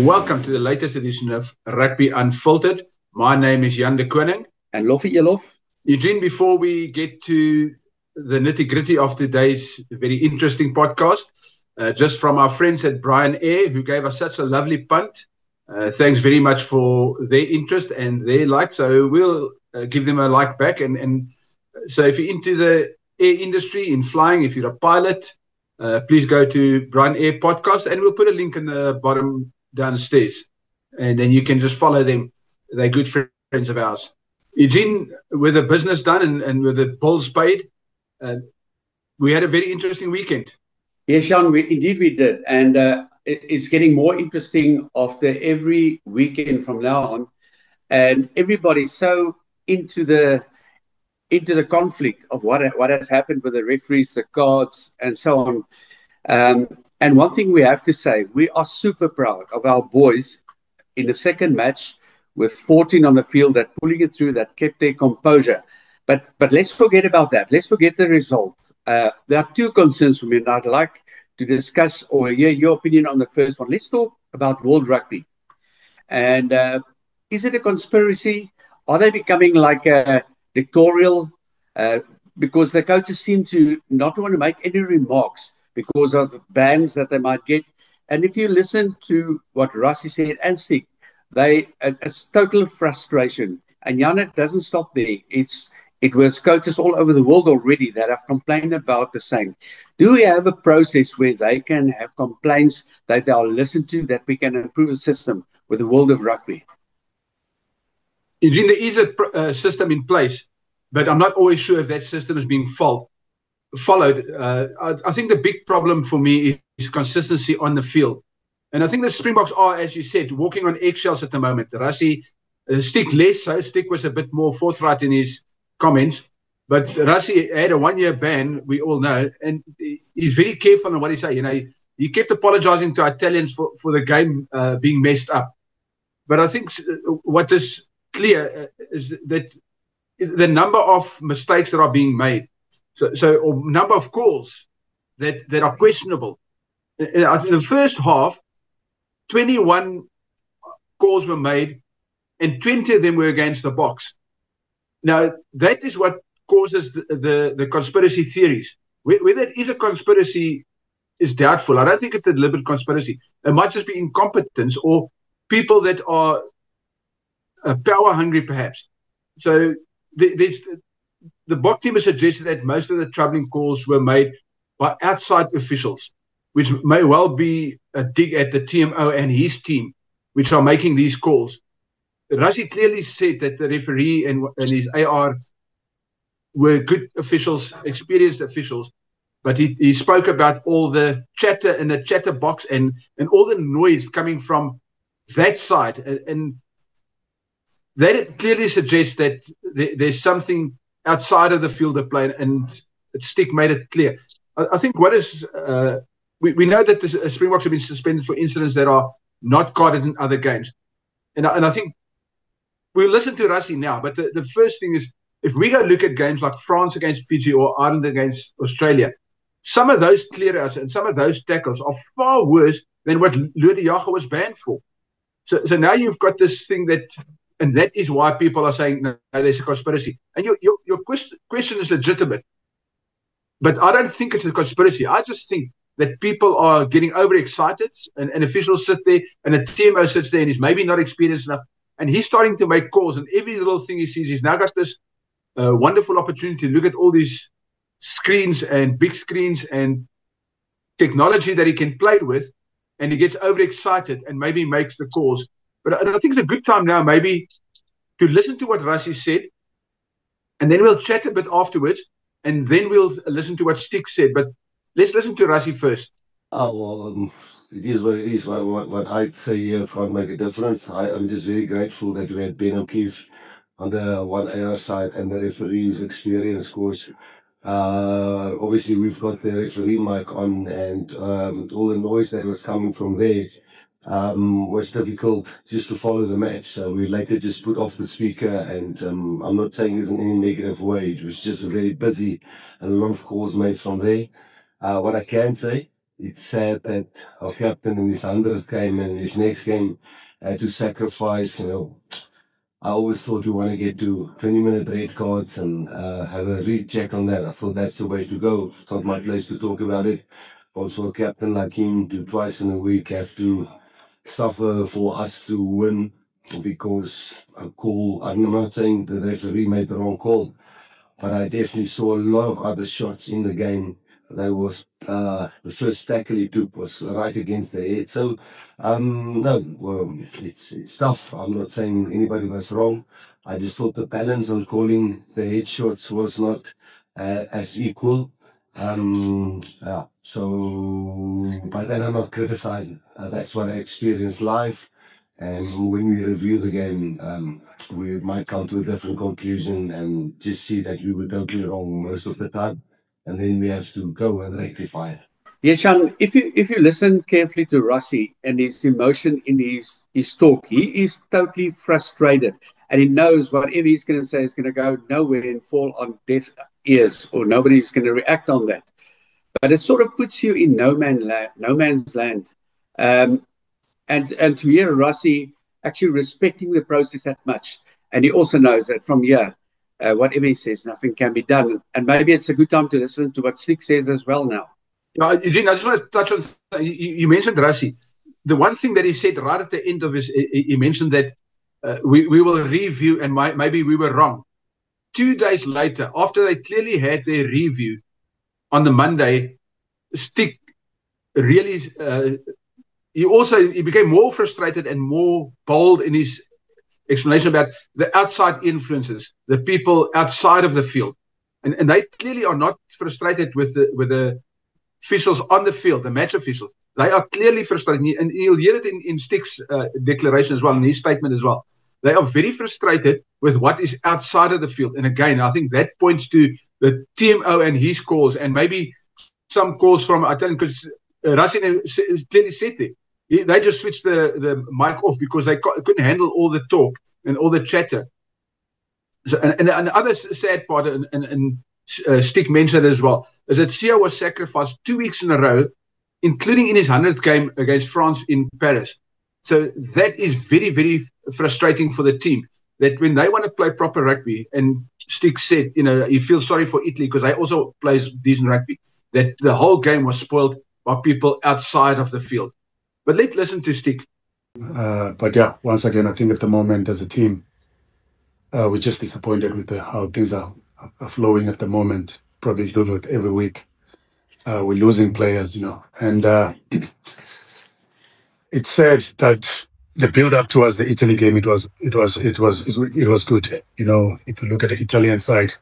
Welcome to the latest edition of Rugby Unfiltered. My name is Jan de Koning. And Loffie Elof. Eugene, before we get to the nitty-gritty of today's very interesting podcast, just from our friends at Brian Air, who gave us such a lovely punt. Thanks very much for their interest and their like. So we'll give them a like back. And so if you're into the air industry, in flying, if you're a pilot, please go to Brian Air Podcast, and we'll put a link in the bottom downstairs. And then you can just follow them. They're good friends of ours. Eugene, with the business done and with the bills paid, we had a very interesting weekend. Yes, Sean, indeed we did. And it's getting more interesting after every weekend from now on. And everybody's so into the conflict of what has happened with the referees, the cards, and so on. And one thing we have to say, we are super proud of our boys in the second match with 14 on the field that pulling it through, that kept their composure. But let's forget about that. Let's forget the result. There are two concerns for me, and I'd like to discuss or hear your opinion on the first one. Let's talk about World Rugby. And is it a conspiracy? Are they becoming like a dictatorial? Because the coaches seem to not want to make any remarks because of the bans that they might get. And if you listen to what Rassie said and Stick, it's total frustration. And Jan, it doesn't stop there. It was coaches all over the world already that have complained about the same. Do we have a process where they can have complaints that they'll listen to, that we can improve the system with the world of rugby? Eugene, there is a system in place, but I'm not always sure if that system is being followed. I think the big problem for me is consistency on the field. And I think the Springboks are, as you said, walking on eggshells at the moment. Rassie, Stick less so. Stick was a bit more forthright in his comments. But Rassie had a 1-year ban, we all know, and he's very careful on what he says. You know, he kept apologizing to Italians for the game being messed up. But I think what is clear is that the number of mistakes that are being made, or number of calls that are questionable. I think the first half, 21 calls were made, and 20 of them were against the box. Now, that is what causes the conspiracy theories. Whether it is a conspiracy is doubtful. I don't think it's a deliberate conspiracy. It might just be incompetence or people that are power-hungry, perhaps. So the Bok team has suggested that most of the troubling calls were made by outside officials, which may well be a dig at the TMO and his team, which are making these calls. Rassie clearly said that the referee and his AR were good officials, experienced officials, but he spoke about all the chatter in the chatter box and all the noise coming from that side. And that clearly suggests that there's something outside of the field of play, and Stick made it clear. I think what is... We know that the Springboks have been suspended for incidents that are not carded in other games. And I think we'll listen to Rassie now, but the first thing is, if we go look at games like France against Fiji or Ireland against Australia, some of those clear-outs and some of those tackles are far worse than what Louis de Jager was banned for. So now you've got this thing and that is why people are saying, no, there's a conspiracy. And your question is legitimate. But I don't think it's a conspiracy. I just think that people are getting overexcited and officials sit there and a TMO sits there and he's maybe not experienced enough. And he's starting to make calls, and every little thing he sees, he's now got this wonderful opportunity to look at all these screens and big screens and technology that he can play with, and he gets overexcited and maybe makes the calls. But I think it's a good time now maybe to listen to what Rassie said, and then we'll chat a bit afterwards, and then we'll listen to what Stick said. But let's listen to Rassie first. It is what it is. What I'd say here can't make a difference. I'm just very grateful that we had Ben O'Keefe on the 1AR side and the referee's experience course. Obviously, we've got the referee mic on, and all the noise that was coming from there was difficult just to follow the match. So we later just put off the speaker, and I'm not saying this in any negative way. It was just very busy and a lot of calls made from there. What I can say it's sad that our captain in his 100th game and his next game had to sacrifice, I always thought we want to get to 20-minute red cards and have a recheck on that. I thought that's the way to go. It's not my place to talk about it. Also, a captain like him to twice in a week have to suffer for us to win because I'm not saying the referee made the wrong call, but I definitely saw a lot of other shots in the game. There was the first tackle he took was right against the head. So, no, well, it's tough. I'm not saying anybody was wrong. I just thought the balance on calling the head shots was not as equal. Yeah. So, but then I'm not criticizing. That's what I experienced live. And when we review the game, we might come to a different conclusion and just see that we were totally wrong most of the time. And then we have to go and rectify it. Yes, Sean, if you listen carefully to Rassie and his emotion in his talk, he is totally frustrated. And he knows whatever he's going to say is going to go nowhere and fall on deaf ears, or nobody's going to react on that. But it sort of puts you in no man's land. And to hear Rassie actually respecting the process that much. And he also knows that from here, whatever he says, nothing can be done. And maybe it's a good time to listen to what Stick says as well now. Eugene, I just want to touch on, you mentioned Rassie. The one thing that he said right at the end of his, he mentioned that we will review and maybe we were wrong. 2 days later, after they clearly had their review on the Monday, Stick really, he became more frustrated and more bold in his explanation about the outside influences, the people outside of the field. And they clearly are not frustrated with the officials on the field, the match officials. They are clearly frustrated. And you'll hear it in Stick's declaration as well, in his statement as well. They are very frustrated with what is outside of the field. And again, I think that points to the TMO and his calls, and maybe some calls from Italian, because Rassie clearly said it. They just switched the mic off because they couldn't handle all the talk and all the chatter. So, and the other sad part, and Stick mentioned as well, is that Sia was sacrificed 2 weeks in a row, including in his 100th game against France in Paris. So that is very, very frustrating for the team, that when they want to play proper rugby, and Stick said, he feels sorry for Italy because they also play decent rugby, that the whole game was spoiled by people outside of the field. But let's listen to Stick. But yeah, once again, I think at the moment as a team, we're just disappointed with how things are flowing at the moment. Probably do it every week. We're losing players, and it's said that the build-up towards the Italy game, it was good. If you look at the Italian side,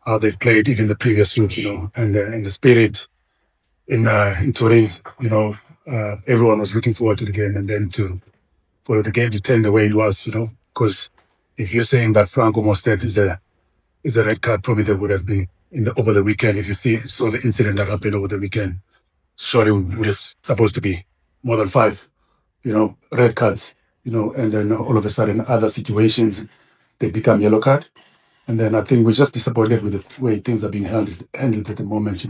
how they've played even the previous week, and the spirit in Turin, everyone was looking forward to the game, and then for the game to turn the way it was, because if you're saying that Franco Mostert is a red card, probably there would have been over the weekend. If you saw the incident that happened over the weekend, surely it was supposed to be more than 5, red cards, and then all of a sudden other situations, they become yellow card. And then I think we're just disappointed with the way things are being handled at the moment,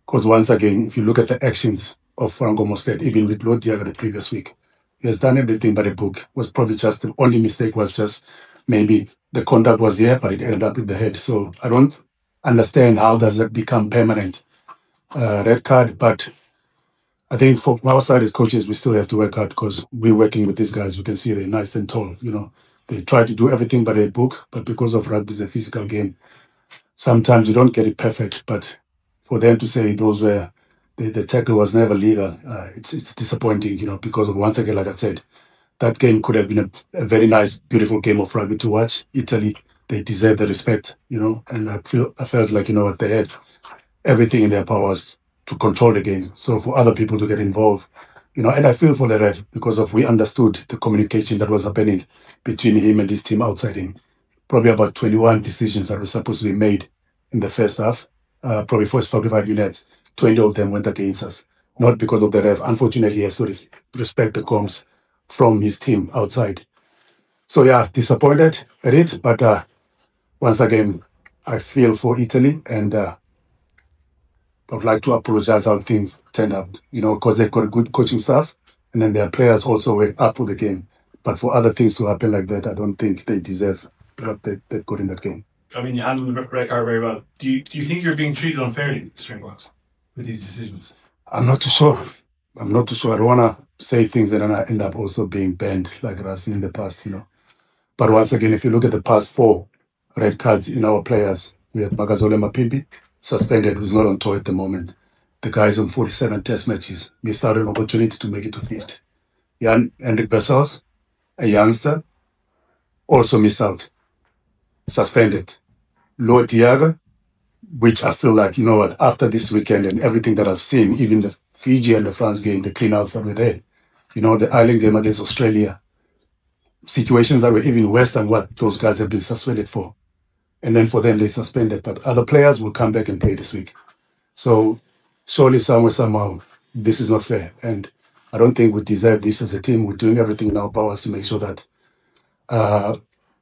because once again, if you look at the actions of Franco Mostert, even with Lord Diaga the previous week, he has done everything but a book. Was probably just the only mistake was just maybe the contact was here, but it ended up in the head. So I don't understand how does that become permanent red card. But I think for our side as coaches, we still have to work hard because we're working with these guys. We can see they're nice and tall. They try to do everything by their book, but because of rugby is a physical game, sometimes you don't get it perfect. But for them to say those were the tackle was never legal, it's disappointing, because of one thing, like I said, that game could have been a very nice, beautiful game of rugby to watch. Italy, they deserve the respect, and I felt like, they had everything in their powers to control the game. So for other people to get involved, and I feel for the ref because we understood the communication that was happening between him and his team outside him. Probably about 21 decisions that were supposed to be made in the first half. Probably first 45 minutes, 20 of them went against us. Not because of the ref. Unfortunately, he has to respect the comms from his team outside. So yeah, disappointed at it. But once again, I feel for Italy, and I would like to apologize how things turned out, because they've got a good coaching staff, and then their players also were up for the game. But for other things to happen like that, I don't think they deserve what they got in that game. I mean, you handled the red card very well. Do you think you're being treated unfairly, Springboks, with these decisions? I'm not too sure. I don't want to say things and then I end up also being banned like Rassie in the past, But once again, if you look at the past 4 red cards in our players, we had Magazole Mapimpi, suspended, who's not on tour at the moment. The guy's on 47 test matches. Missed out an opportunity to make it to 50. Hendrik Wessels, a youngster, also missed out. Suspended. Lord Diaga, which I feel like, after this weekend and everything that I've seen, even the Fiji and the France game, the clean-outs that were there, the island game against Australia, situations that were even worse than what those guys have been suspended for. And then for them, they suspended. But other players will come back and play this week. So surely somehow, this is not fair. And I don't think we deserve this as a team. We're doing everything in our powers to make sure that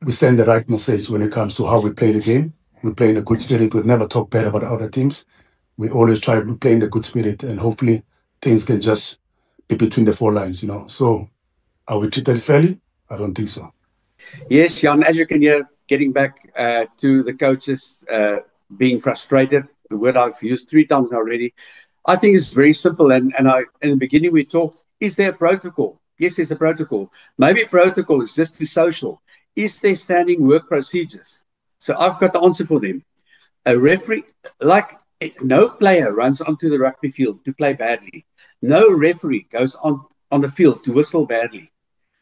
we send the right message when it comes to how we play the game. We play in a good spirit. We never talk bad about other teams. We always try to play in the good spirit, and hopefully things can just be between the 4 lines, So are we treated fairly? I don't think so. Yes, Jan, as you can hear, getting back to the coaches being frustrated, the word I've used 3 times already, I think it's very simple. And in the beginning we talked, is there a protocol? Yes, there's a protocol. Maybe protocol is just too social. Is there standing work procedures? So I've got the answer for them. A referee, no player runs onto the rugby field to play badly. No referee goes on the field to whistle badly.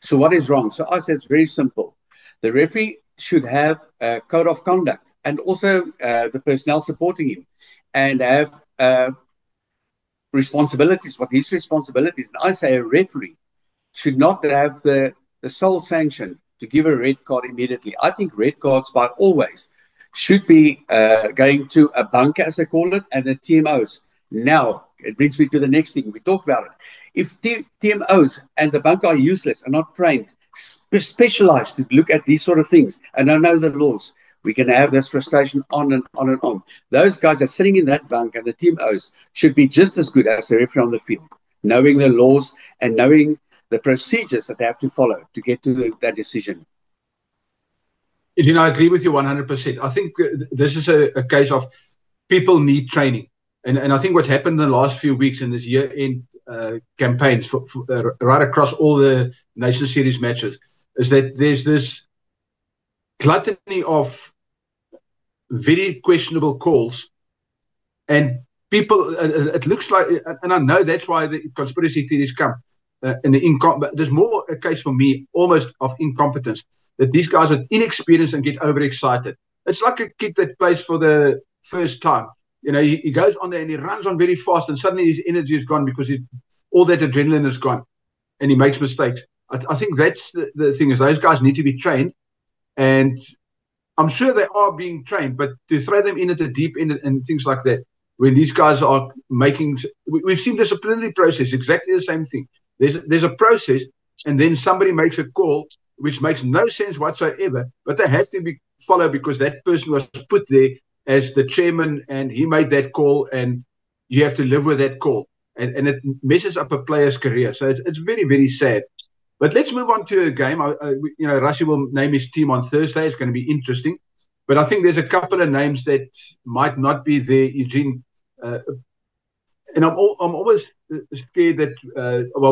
So what is wrong? So I said it's very simple. The referee should have a code of conduct, and also the personnel supporting him, and have responsibilities, what his responsibilities. And I say a referee should not have the sole sanction to give a red card immediately. I think red cards, by always, should be going to a bunker, as they call it, and the TMOs. Now, it brings me to the next thing. We talked about it. If TMOs and the bunker are useless and not trained, specialized to look at these sort of things, and don't know the laws, we can have this frustration on and on and on. Those guys that are sitting in that bunker, the TMOs, should be just as good as the referee on the field, knowing the laws and knowing the procedures that they have to follow to get to that decision. I agree with you 100%. I think this is a case of people need training. And I think what's happened in the last few weeks in this year-end campaigns right across all the Nation Series matches is that there's this gluttony of very questionable calls, and people, it looks like, and I know that's why the conspiracy theories come, but there's more a case for me almost of incompetence, that these guys are inexperienced and get overexcited. It's like a kid that plays for the first time. He goes on there and he runs on very fast, and suddenly his energy is gone because all that adrenaline is gone, and he makes mistakes. I think that's the thing, is those guys need to be trained, and I'm sure they are being trained, but to throw them in at the deep end and things like that, when these guys are we've seen disciplinary process, exactly the same thing. There's a process, and then somebody makes a call which makes no sense whatsoever, but they have to be followed because that person was put there as the chairman, and he made that call, and you have to live with that call. And it messes up a player's career. So it's very, very sad. But let's move on to a game. Rassie will name his team on Thursday. It's going to be interesting. But I think there's a couple of names that might not be there, Eugene. And I'm always scared that,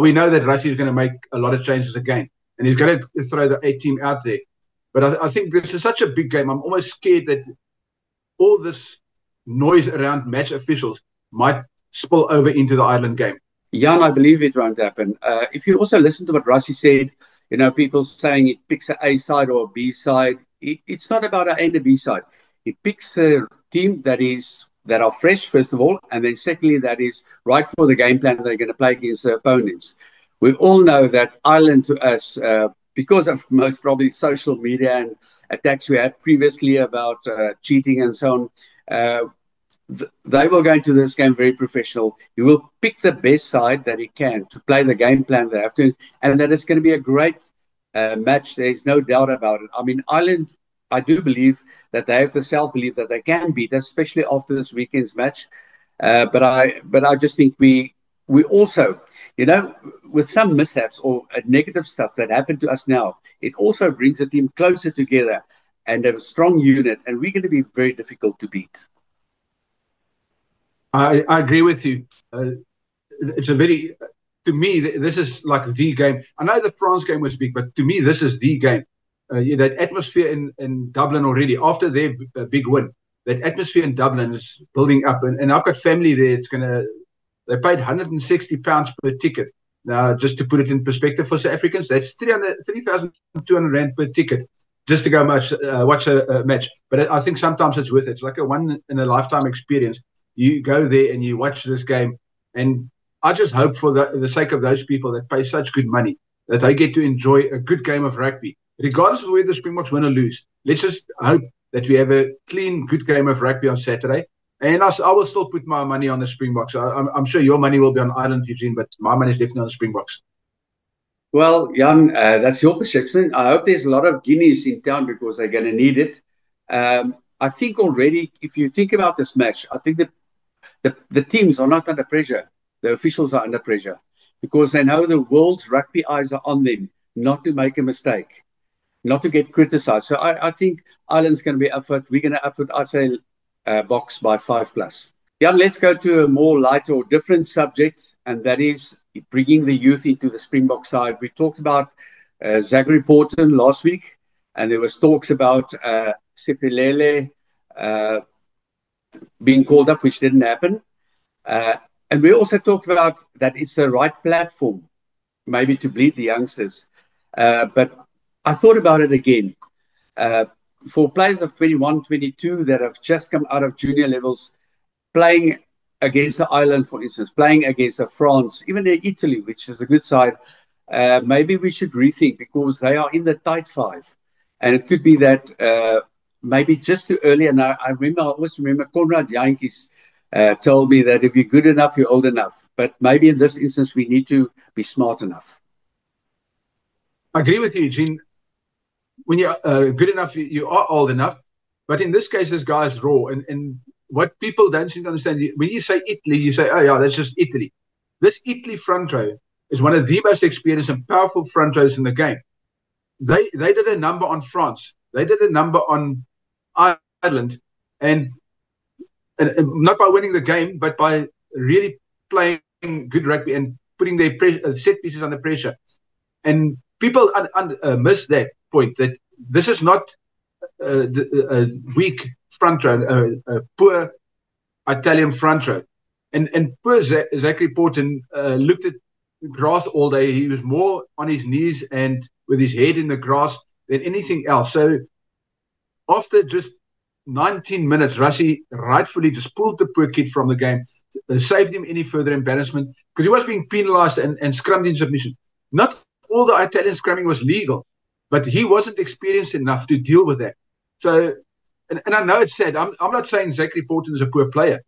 we know that Rassie is going to make a lot of changes again, and he's going to throw the A team out there. But I think this is such a big game. I'm almost scared that all this noise around match officials might spill over into the Ireland game. Jan, I believe it won't happen. If you also listen to what Rassie said, people saying it picks an A side or a B side. It's not about an A and a B side. It picks a team that are fresh, first of all, and then secondly, that is right for the game plan they're going to play against their opponents. We all know that Ireland to us, because of most probably social media and attacks we had previously about cheating and so on, they will go into this game very professional. He will pick the best side that he can to play the game plan they have to, and that it's going to be a great match. There's no doubt about it. I mean, Ireland, I do believe that they have the self-belief that they can beat us, especially after this weekend's match. But I just think we also, with some mishaps or negative stuff that happened to us now, it also brings the team closer together and a strong unit, and we're going to be very difficult to beat. I agree with you. It's a very, to me, this is like the game. I know the France game was big, but to me, this is the game. That atmosphere in Dublin already, after their big win, that atmosphere in Dublin is building up. And I've got family there. They paid £160 per ticket. Now, just to put it in perspective for South Africans, that's 3,200 Rand per ticket just to go watch a match. But I think sometimes it's worth it. It's like a one-in-a-lifetime experience. You go there and you watch this game. And I just hope for the sake of those people that pay such good money that they get to enjoy a good game of rugby, regardless of whether the Springboks win or lose. Let's just hope that we have a clean, good game of rugby on Saturday. And I will still put my money on the Springboks. I'm sure your money will be on Ireland, Eugene, but my money is definitely on the Springboks. Well, Jan, that's your perception. I hope there's a lot of guineas in town because they're going to need it. I think already, if you think about this match, I think that the teams are not under pressure. The officials are under pressure because they know the world's rugby eyes are on them not to make a mistake, not to get criticized. So I think Ireland's going to be up for it. We're going to up for it, I say, Boks by 5+. Jan, let's go to a more lighter or different subject, and that is bringing the youth into the Springbok side. We talked about Zachary Porton last week, and there was talks about Siphelele being called up, which didn't happen. And we also talked about that it's the right platform, maybe to bleed the youngsters. But I thought about it again. For players of 21, 22 that have just come out of junior levels, playing against the Ireland, for instance, playing against France, even Italy, which is a good side, maybe we should rethink because they are in the tight five. And it could be that maybe just too early. And I always remember Conrad Jantjies told me that if you're good enough, you're old enough. But maybe in this instance, we need to be smart enough. I agree with you, Eugene. When you're good enough, you are old enough. But in this case, this guy is raw. And what people don't seem to understand, when you say Italy, you say, oh, yeah, that's just Italy. This Italy front row is one of the most experienced and powerful front rows in the game. They did a number on France. They did a number on Ireland. And not by winning the game, but by really playing good rugby and putting their set pieces under pressure. And people miss that point, that this is not a weak front row, a poor Italian front row. And poor Zachary Porton looked at the grass all day. He was more on his knees and with his head in the grass than anything else. So after just 19 minutes, Rassie rightfully just pulled the poor kid from the game, saved him any further embarrassment, because he was being penalized and scrummed in submission. Not all the Italian scrumming was legal, but he wasn't experienced enough to deal with that. So, and I know it's sad. I'm not saying Zachary Porton is a poor player.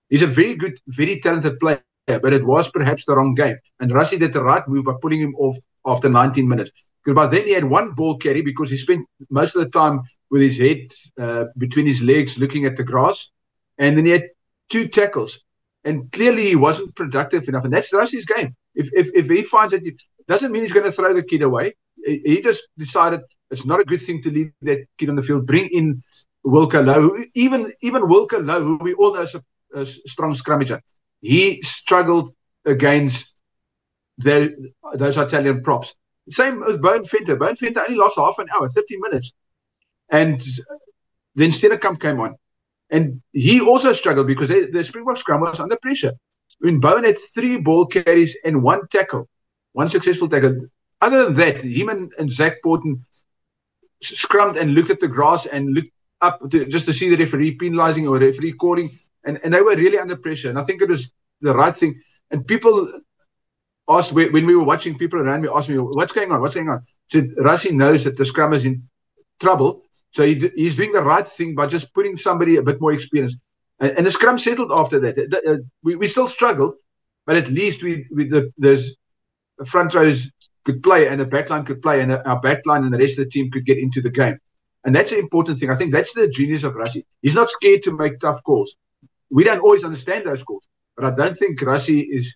He's a very good, very talented player, but it was perhaps the wrong game. And Rassie did the right move by pulling him off after 19 minutes. Because by then he had one ball carry because he spent most of the time with his head between his legs looking at the grass. And then he had 2 tackles. And clearly he wasn't productive enough. And that's Rassie's game. If he finds that, it doesn't mean he's going to throw the kid away. He just decided it's not a good thing to leave that kid on the field. Bring in Wilco Louw. Even Wilco Louw, who we all know is a strong scrummager, he struggled against those Italian props. Same with Bowen Venter. Bowen Venter only lost half an hour, 30 minutes. And then Stennekamp came on. And he also struggled because the Springbok scrum was under pressure. When Bowen had 3 ball carries and 1 tackle, 1 successful tackle. Other than that, him and Zach Porton scrummed and looked at the grass and looked up just to see the referee penalizing or referee calling. And they were really under pressure. And I think it was the right thing. And people asked, when we were watching, people around me asked me, what's going on? What's going on? So Rassie knows that the scrum is in trouble. So he's doing the right thing by just putting somebody a bit more experienced. And the scrum settled after that. We still struggled, but at least the front rows could play and the backline could play, and our backline and the rest of the team could get into the game. And that's the important thing. I think that's the genius of Rassie. He's not scared to make tough calls. we don't always understand those calls. But I don't think Rassie is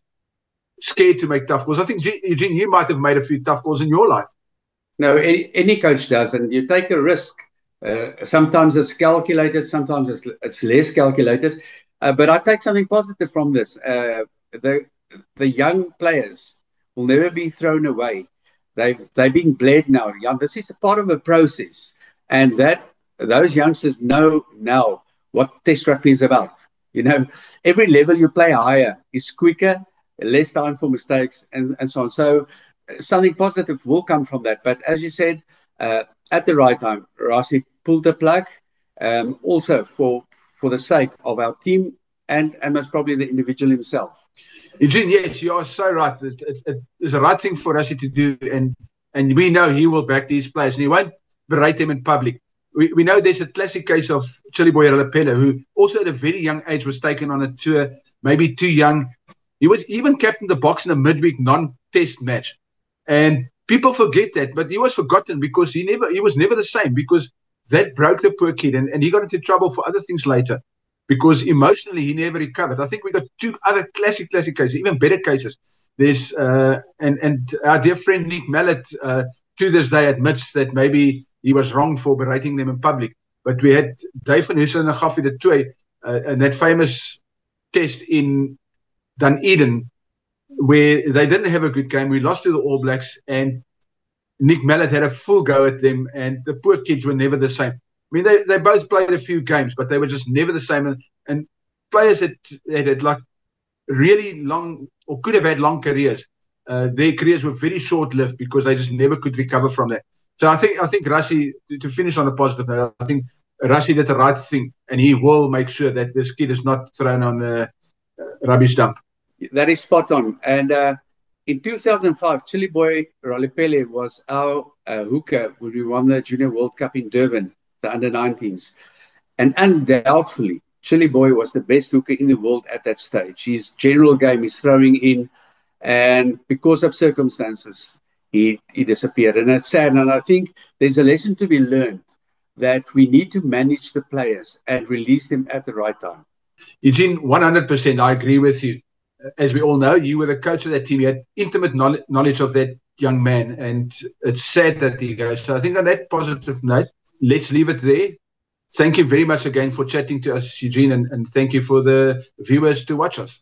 scared to make tough calls. I think, Eugene, you might have made a few tough calls in your life. No, any coach does, and you take a risk. Sometimes it's calculated, sometimes it's less calculated. But I take something positive from this. The young players will never be thrown away. They've been bled now. This is a part of a process, and those youngsters know now what Test rugby is about. Every level you play higher is quicker, less time for mistakes, and so on. So something positive will come from that. But as you said, at the right time, Rassie pulled the plug, also for the sake of our team and most probably the individual himself. Eugene, yes, you are so right. It's the right thing for Rassie to do, and we know he will back these players, and he won't berate them in public. We know there's a classic case of Chili Boy Ralapela, who also at a very young age was taken on a tour, maybe too young. He was even captain the box in a midweek non-test match. And people forget that, but he was forgotten because he was never the same, because that broke the poor kid, and he got into trouble for other things later because emotionally he never recovered. I think we got two other classic cases, even better cases. There's and our dear friend Nick Mallett to this day admits that maybe he was wrong for berating them in public. But we had Dave van Huysel and Gaffie de Toey, and that famous test in Dunedin, where they didn't have a good game. We lost to the All Blacks, and Nick Mallett had a full go at them, and the poor kids were never the same. I mean, they both played a few games, but they were just never the same. And players that had like really long, or could have had long careers, their careers were very short-lived because they just never could recover from that. So I think Rassie, to finish on a positive note, I think Rassie did the right thing, and he will make sure that this kid is not thrown on the rubbish dump. That is spot on. And in 2005, Chili Boy Ralapela was our hooker when we won the Junior World Cup in Durban, the under-19s. And undoubtedly, Chili Boy was the best hooker in the world at that stage. His general game, his throwing in, and because of circumstances, he disappeared. And that's sad. And I think there's a lesson to be learned that we need to manage the players and release them at the right time. Eugene, 100%, I agree with you. As we all know, you were the coach of that team. You had intimate knowledge of that young man, and it's sad that he goes. So I think on that positive note, let's leave it there. Thank you very much again for chatting to us, Eugene, and thank you for the viewers to watch us.